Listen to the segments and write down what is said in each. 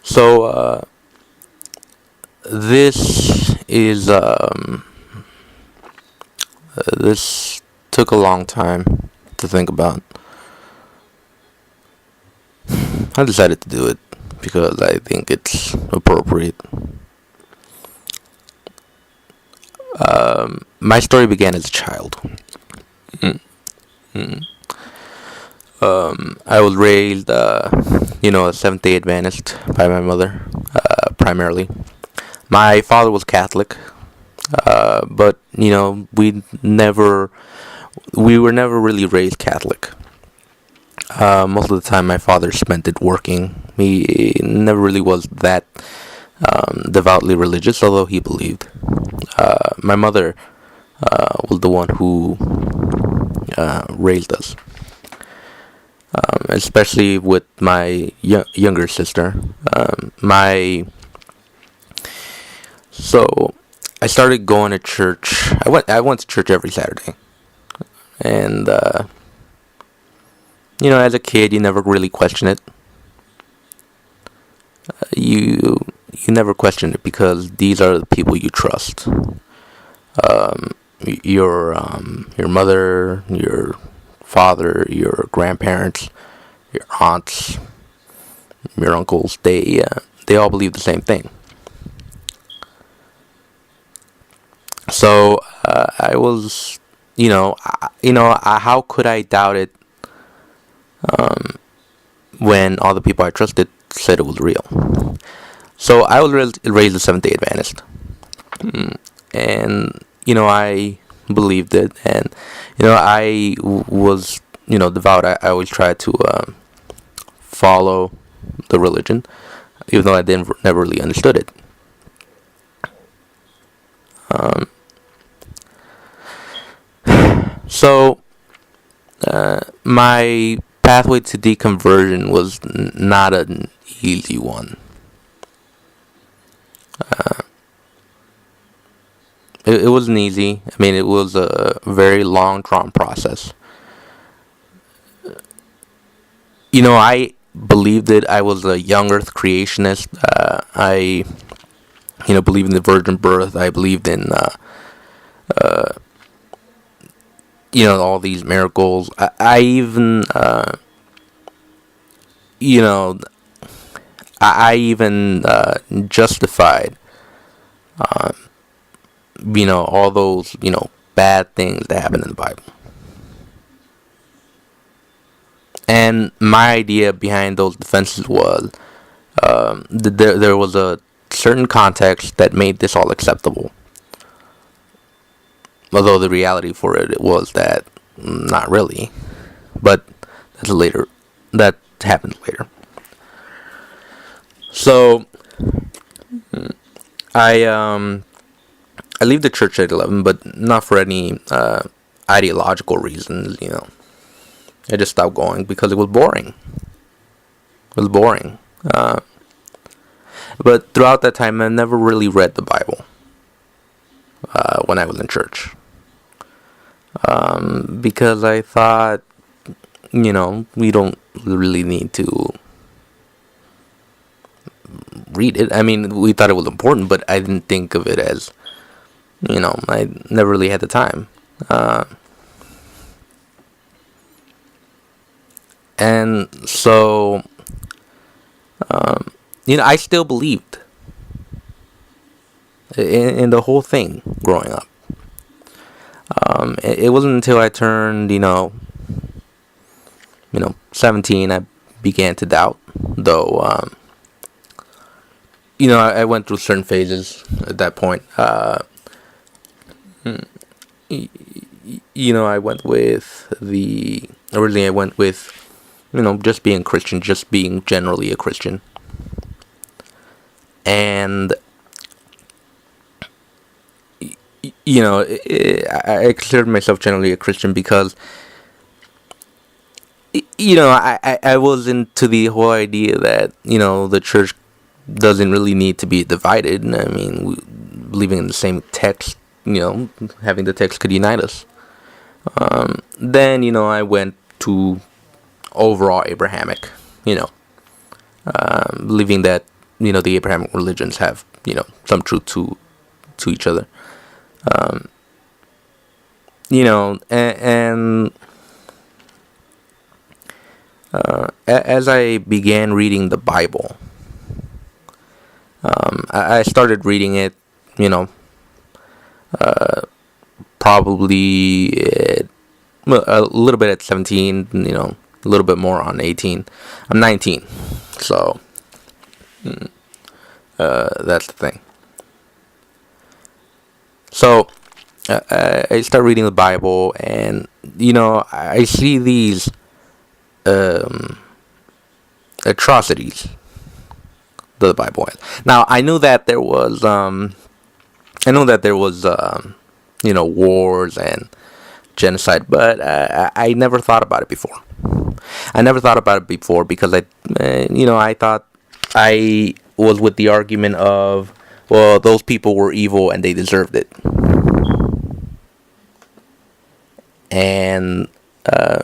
So this is this took a long time to think about. I decided to do it because I think it's appropriate. My story began as a child. Mm, mm. I was raised, a Seventh Day Adventist by my mother, primarily. My father was Catholic, but we were never really raised Catholic. Most of the time, my father spent it working. He never really was that devoutly religious, although he believed. My mother was the one who raised us, especially with my younger sister. My So I started going to church. I went to church every Saturday, and as a kid, you never really question it. You never question it because these are the people you trust. Your mother, your father, your grandparents, your aunts, your uncles. They all believe the same thing. So I was, how could I doubt it when all the people I trusted said it was real? So I was raised a Seventh Day Adventist, and I believed it, and I was devout. I always tried to follow the religion, even though I didn't never really understood it. So my pathway to deconversion was not an easy one. It wasn't easy. I mean, it was a very long, drawn process. I believed it. I was a young Earth creationist. I, believed in the virgin birth. I believed in, all these miracles. I even, I even justified, all those, bad things that happen in the Bible. And my idea behind those defenses was there was a certain context that made this all acceptable. Although the reality for it was that not really. But that's later. That happens later. So I leave the church at 11, but not for any ideological reasons. I just stopped going because it was boring. It was boring. But throughout that time, I never really read the Bible when I was in church. Because I thought, we don't really need to read it. I mean, we thought it was important, but I didn't think of it as, I never really had the time. And so, I still believed in the whole thing growing up. It wasn't until I turned, 17, I began to doubt. Though, I went through certain phases at that point. Originally I went with, just being Christian, just being generally a Christian. And, I considered myself generally a Christian because, I was into the whole idea that, the church doesn't really need to be divided. I mean, believing in the same text, having the text could unite us. Then, I went to overall Abrahamic. you know, believing that, the Abrahamic religions have, some truth to each other. And as I began reading the Bible, I started reading it, probably a little bit at 17, a little bit more on 18. I'm 19, so that's the thing. So I start reading the Bible, and I see these atrocities that the Bible has. Now I knew that there was wars and genocide, but I never thought about it before. I never thought about it before because I thought I was with the argument of, well, those people were evil and they deserved it. And I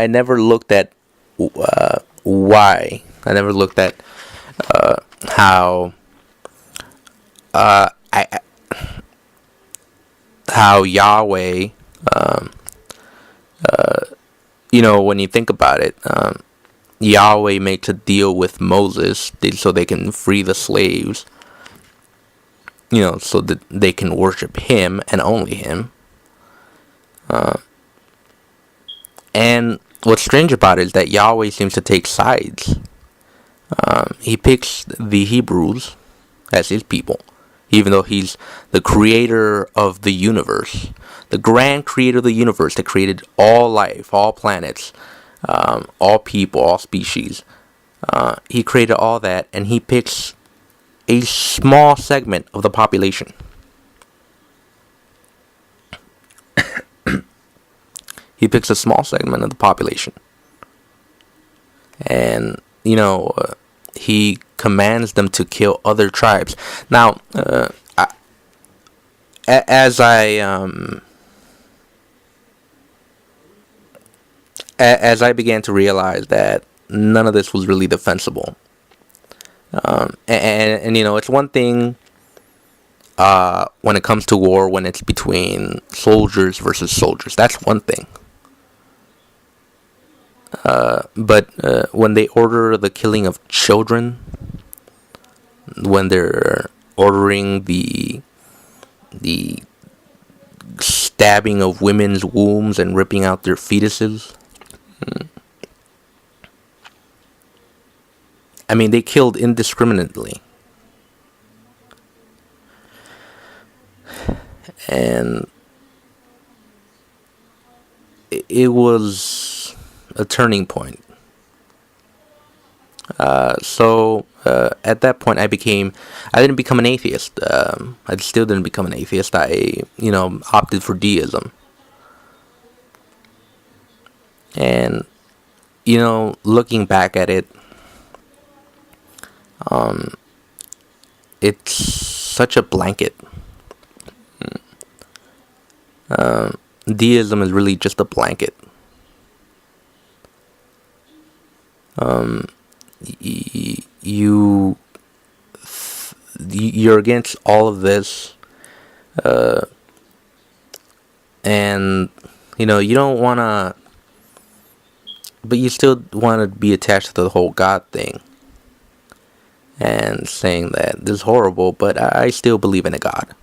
never looked at why. I never looked at how how Yahweh, when you think about it, Yahweh makes a deal with Moses so they can free the slaves, so that they can worship him and only him. And what's strange about it is that Yahweh seems to take sides. He picks the Hebrews as his people, even though he's the creator of the universe, the grand creator of the universe that created all life, all planets, all people, all species. He created all that, and he picks a small segment of the population. He picks a small segment of the population. And, he commands them to kill other tribes. Now, as I began to realize that none of this was really defensible. And it's one thing when it comes to war, when it's between soldiers versus soldiers. That's one thing. But when they order the killing of children, when they're ordering the stabbing of women's wombs and ripping out their fetuses, I mean, they killed indiscriminately. And it was a turning point. So at that point, I didn't become an atheist. I still didn't become an atheist. I, opted for deism. And, looking back at it, it's such a blanket. Deism is really just a blanket. You're against all of this, and you don't want to, but you still want to be attached to the whole God thing, and saying that this is horrible, but I still believe in a God.